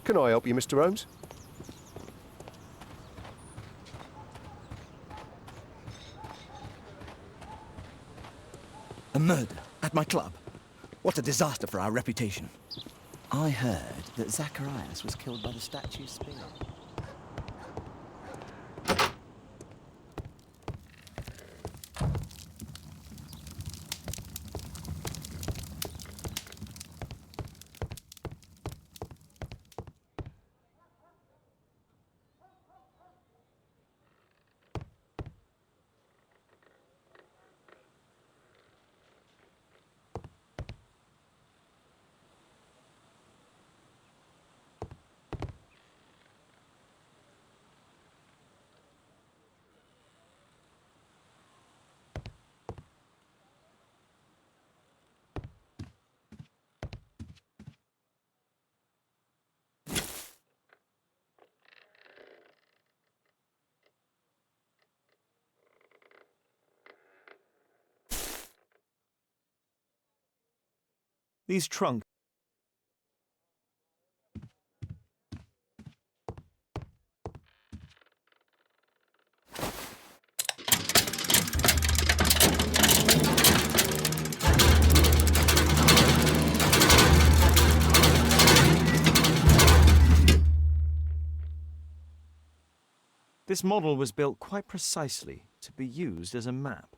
Can I help you, Mr. Holmes? A murder at my club. What a disaster for our reputation. I heard that Zacharias was killed by the statue's spear. These trunks. This model was built quite precisely to be used as a map.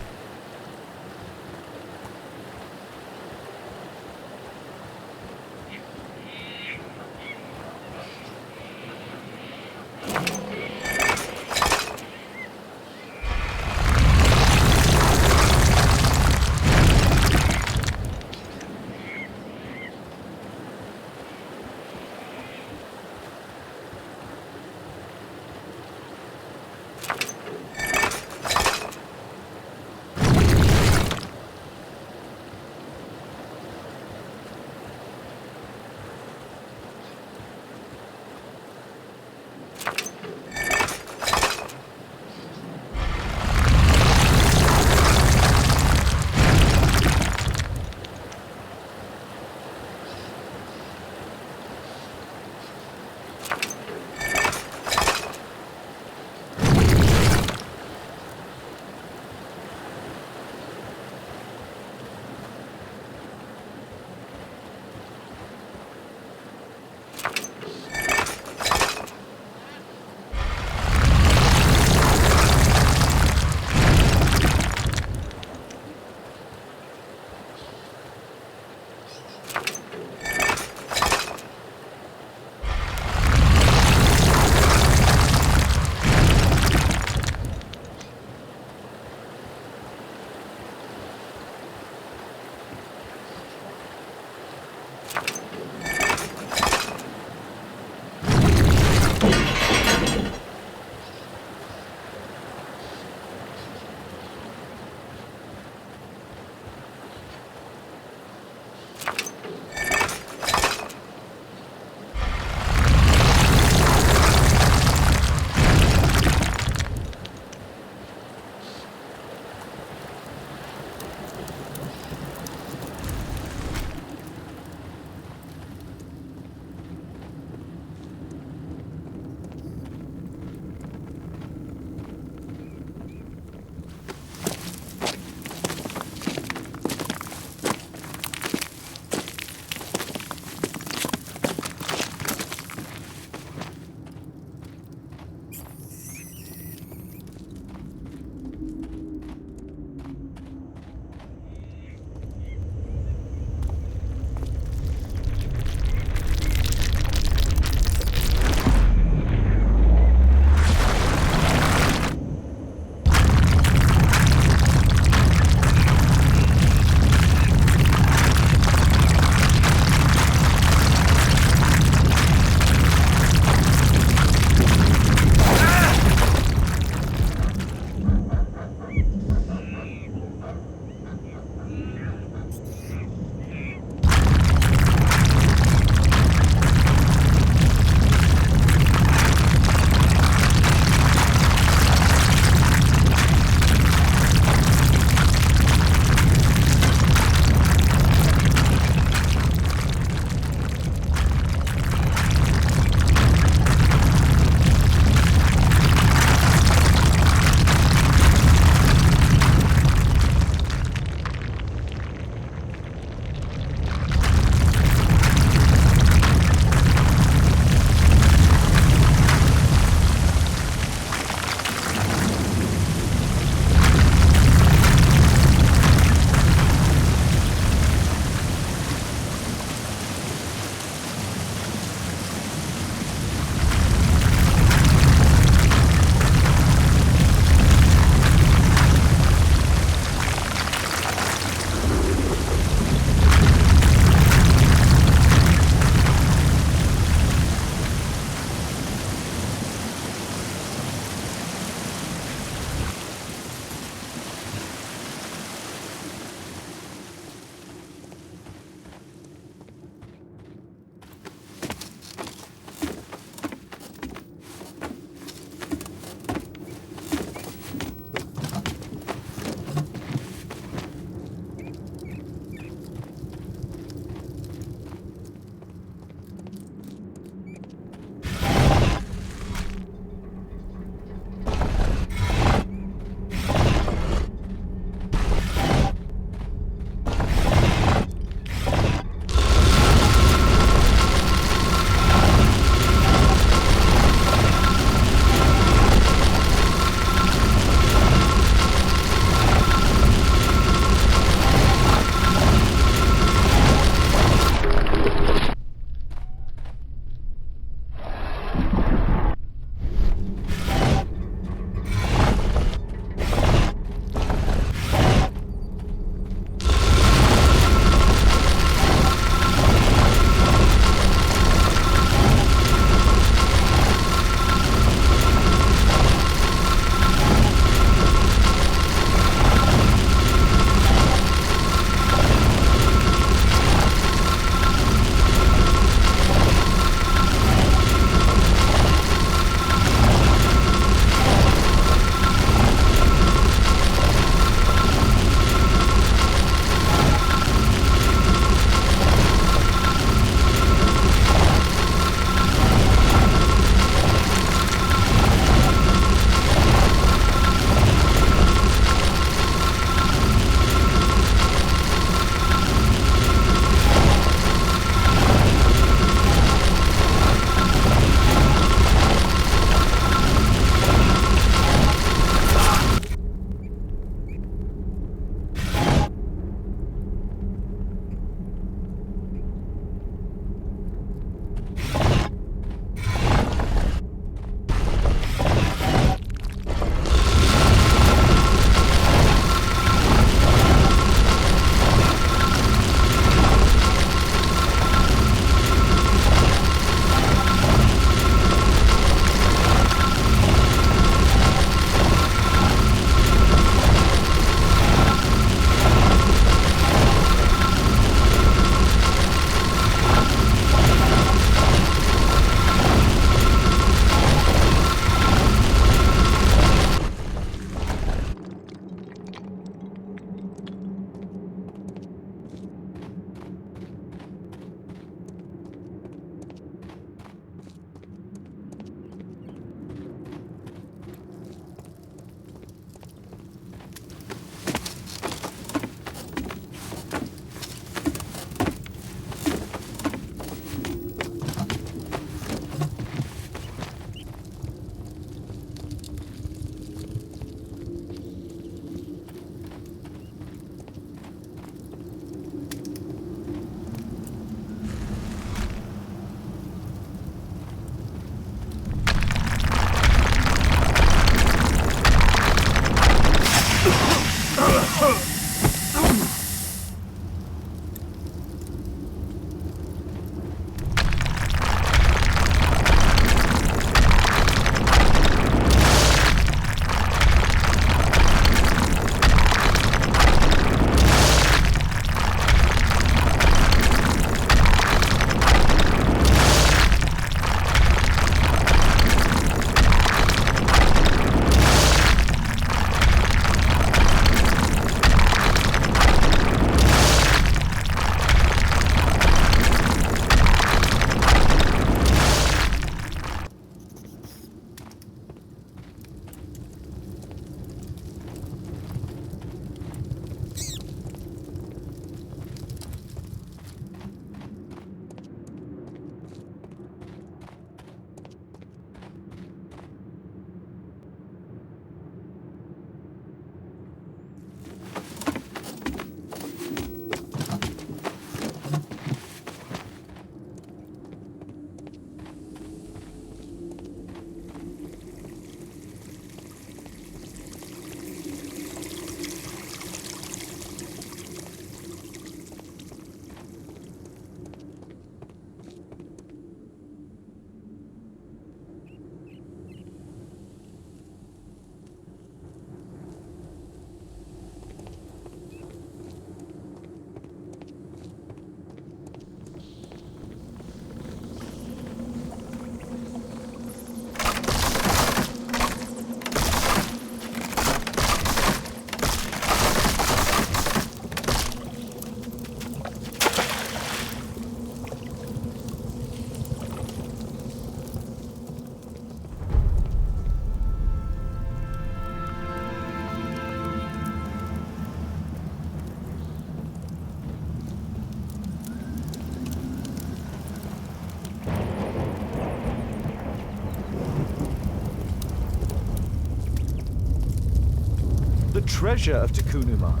treasure of Takunuma.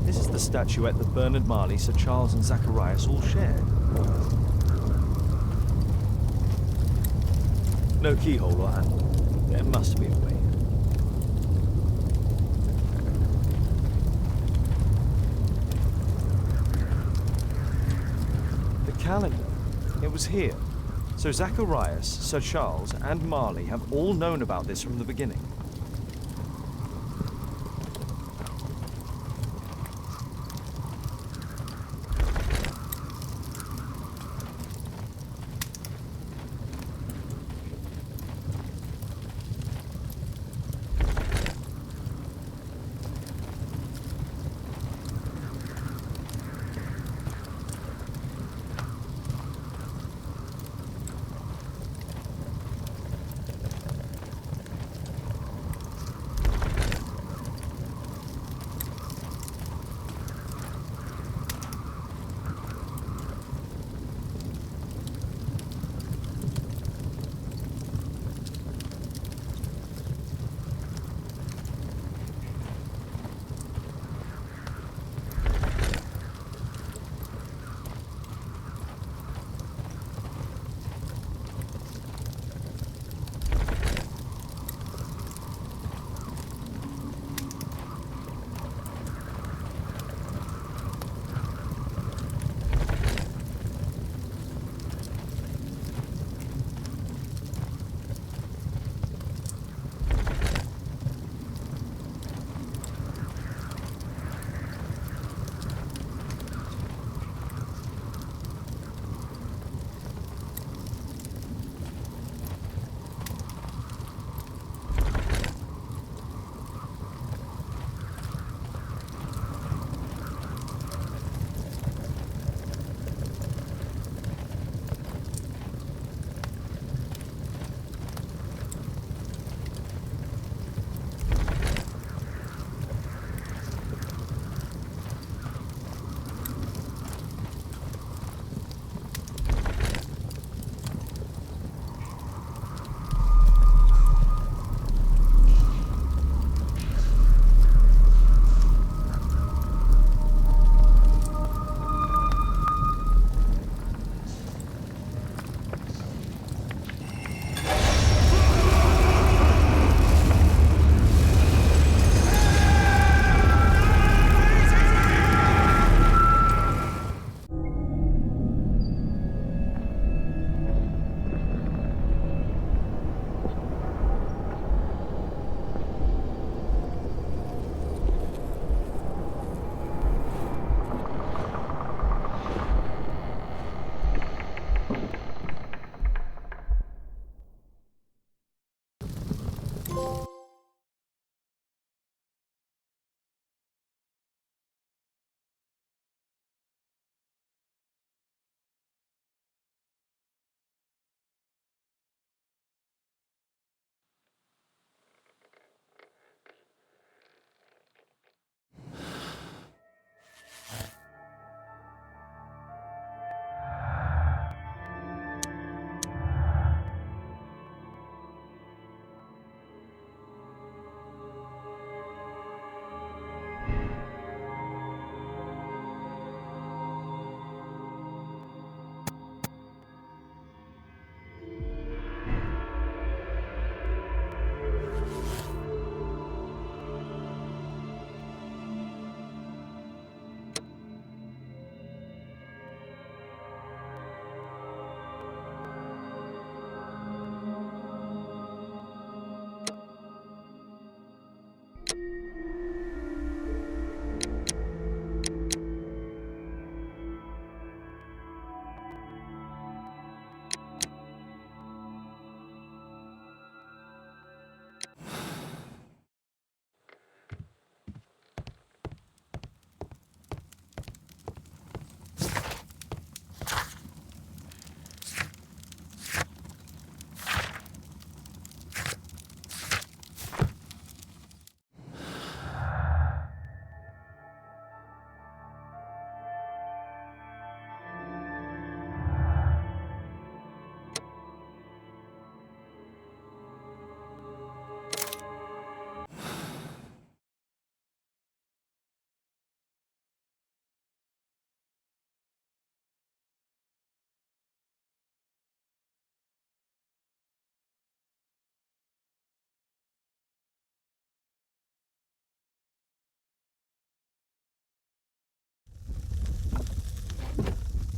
This is the statuette that Bernard Marley, Sir Charles and Zacharias all shared. No keyhole or handle. There must be a way. The calendar. It was here. So Zacharias, Sir Charles, and Marley have all known about this from the beginning.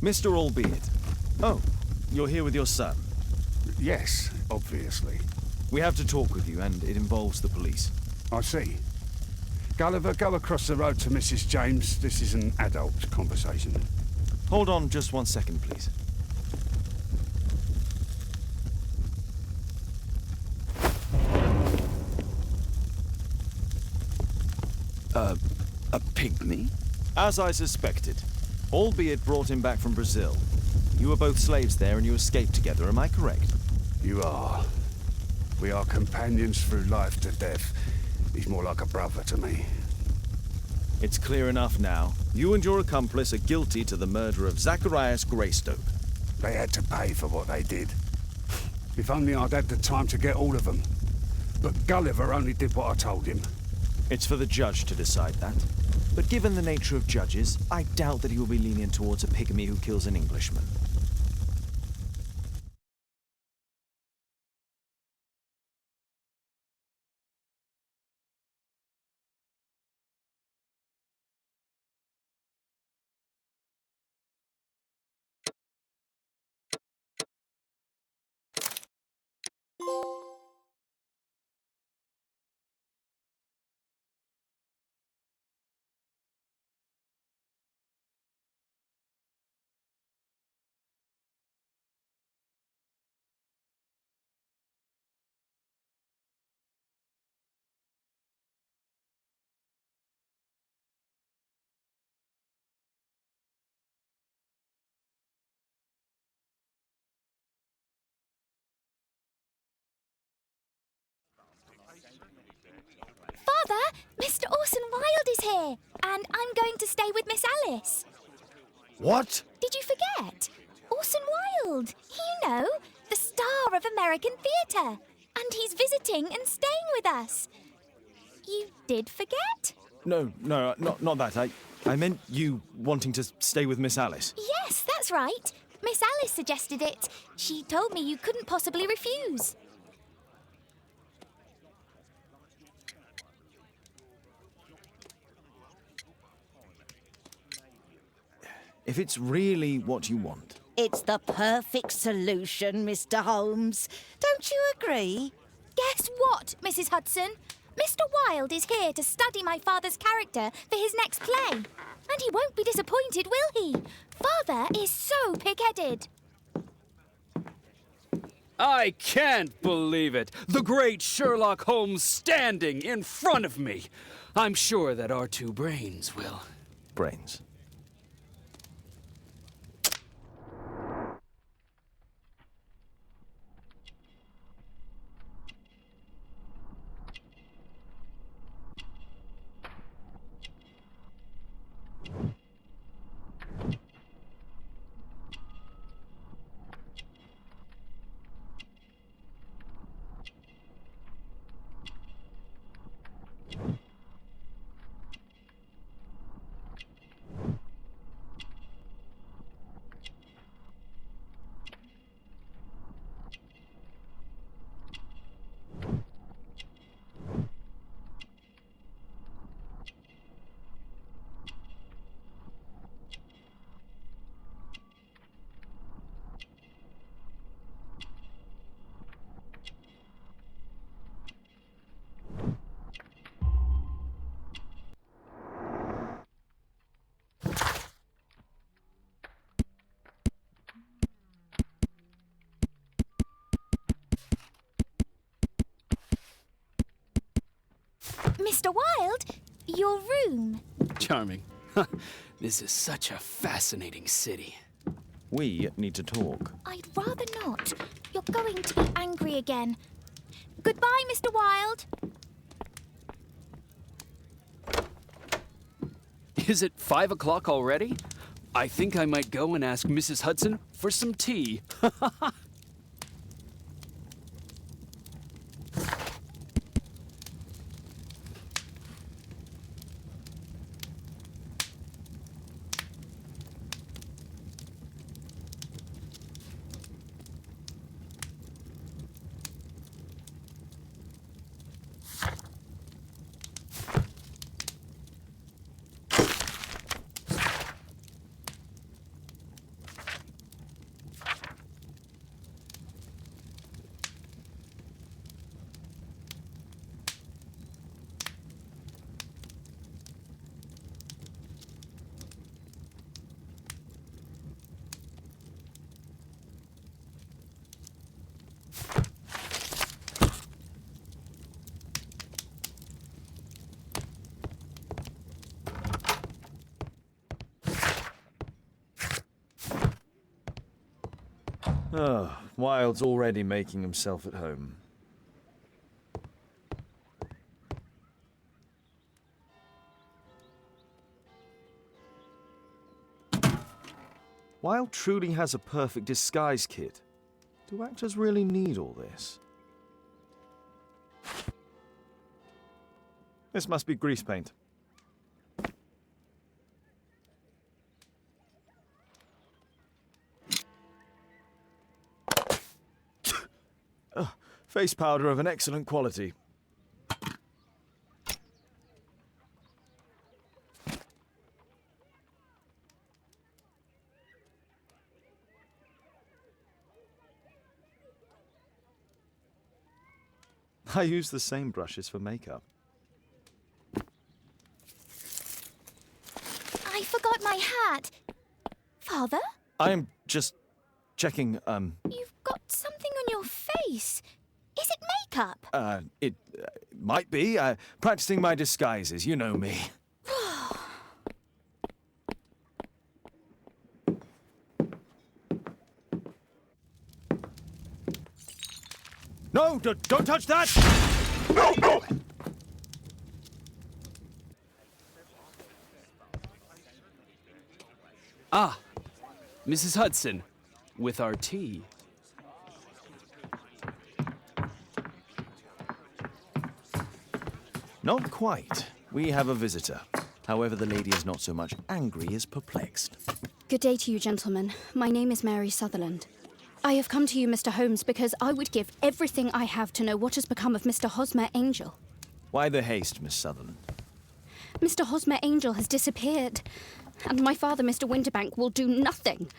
Mr. Albeit. Oh, you're here with your son. Yes, obviously. We have to talk with you, and it involves the police. I see. Gulliver, go across the road to Mrs. James. This is an adult conversation. Hold on just 1 second, please. A pygmy? As I suspected. Albeit brought him back from Brazil. You were both slaves there and you escaped together, am I correct? You are. We are companions through life to death. He's more like a brother to me. It's clear enough now. You and your accomplice are guilty to the murder of Zacharias Greystoke. They had to pay for what they did. If only I'd had the time to get all of them. But Gulliver only did what I told him. It's for the judge to decide that. But given the nature of judges, I doubt that he will be lenient towards a pygmy who kills an Englishman. Father, Mr. Orson Wilde is here, and I'm going to stay with Miss Alice. What? Did you forget? Orson Wilde, you know, the star of American theatre. And he's visiting and staying with us. You did forget? No, not that. I meant you wanting to stay with Miss Alice. Yes, that's right. Miss Alice suggested it. She told me you couldn't possibly refuse. If it's really what you want. It's the perfect solution, Mr. Holmes. Don't you agree? Guess what, Mrs. Hudson? Mr. Wilde is here to study my father's character for his next play. And he won't be disappointed, will he? Father is so pig-headed. I can't believe it. The great Sherlock Holmes standing in front of me. I'm sure that our two brains will. Brains. Mr. Wilde, your room. Charming. This is such a fascinating city. We need to talk. I'd rather not. You're going to be angry again. Goodbye, Mr. Wilde. Is it 5 o'clock already? I think I might go and ask Mrs. Hudson for some tea. Oh, Wilde's already making himself at home. Wilde truly has a perfect disguise kit. Do actors really need all this? This must be grease paint. Face powder of an excellent quality. I use the same brushes for makeup. I forgot my hat. Father? I'm just checking, You've got something on your face. Is it makeup? It might be. Practicing my disguises, you know me. No, don't touch that! No, no! Ah, Mrs. Hudson, with our tea. Not quite. We have a visitor. However, the lady is not so much angry as perplexed. Good day to you, gentlemen. My name is Mary Sutherland. I have come to you, Mr. Holmes, because I would give everything I have to know what has become of Mr. Hosmer Angel. Why the haste, Miss Sutherland? Mr. Hosmer Angel has disappeared, and my father, Mr. Winterbank, will do nothing.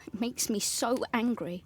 It makes me so angry.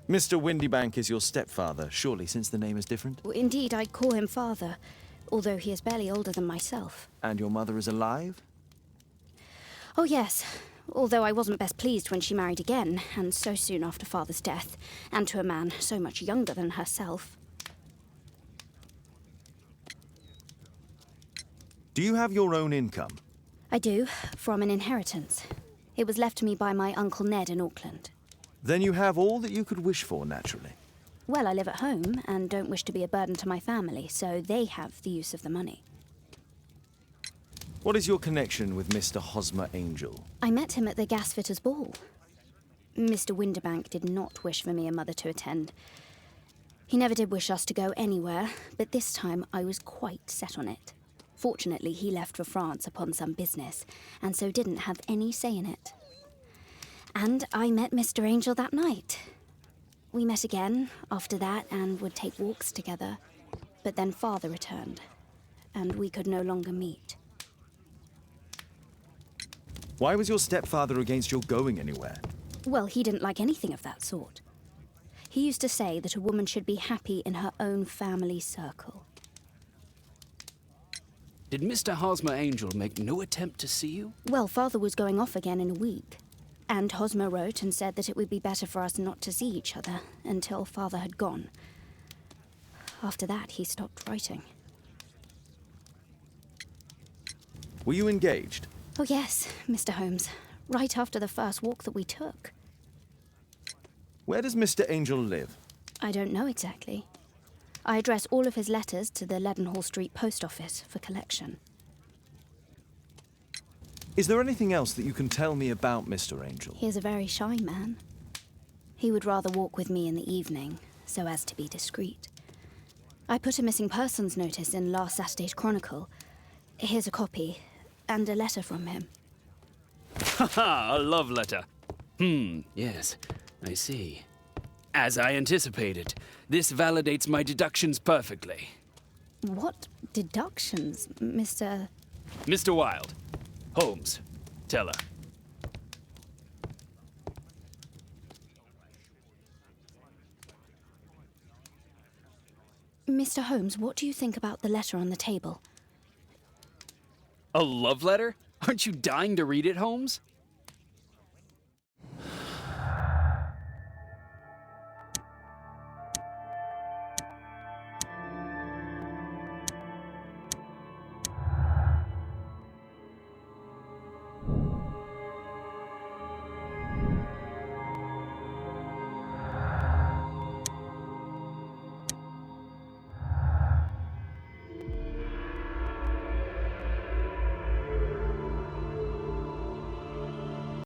Mr. Windybank is your stepfather, surely, since the name is different? Indeed, I call him father, although he is barely older than myself. And your mother is alive? Oh, yes, although I wasn't best pleased when she married again, and so soon after father's death, and to a man so much younger than herself. Do you have your own income? I do, from an inheritance. It was left to me by my Uncle Ned in Auckland. Then you have all that you could wish for, naturally. Well, I live at home and don't wish to be a burden to my family, so they have the use of the money. What is your connection with Mr. Hosmer Angel? I met him at the gasfitter's ball. Mr. Winterbank did not wish for me and Mother to attend. He never did wish us to go anywhere, but this time I was quite set on it. Fortunately, he left for France upon some business, and so didn't have any say in it. And I met Mr. Angel that night. We met again after that and would take walks together. But then Father returned, and we could no longer meet. Why was your stepfather against your going anywhere? Well, he didn't like anything of that sort. He used to say that a woman should be happy in her own family circle. Did Mr. Hosmer Angel make no attempt to see you? Well, Father was going off again in a week. And Hosmer wrote and said that it would be better for us not to see each other until Father had gone. After that, he stopped writing. Were you engaged? Oh, yes, Mr. Holmes. Right after the first walk that we took. Where does Mr. Angel live? I don't know exactly. I address all of his letters to the Leadenhall Street Post Office for collection. Is there anything else that you can tell me about Mr. Angel? He is a very shy man. He would rather walk with me in the evening, so as to be discreet. I put a missing persons notice in last Saturday's Chronicle. Here's a copy, and a letter from him. Haha, a love letter. Yes, I see. As I anticipated, this validates my deductions perfectly. What deductions, Mr. Mr. Wilde. Holmes, tell her. Mr. Holmes, what do you think about the letter on the table? A love letter? Aren't you dying to read it, Holmes?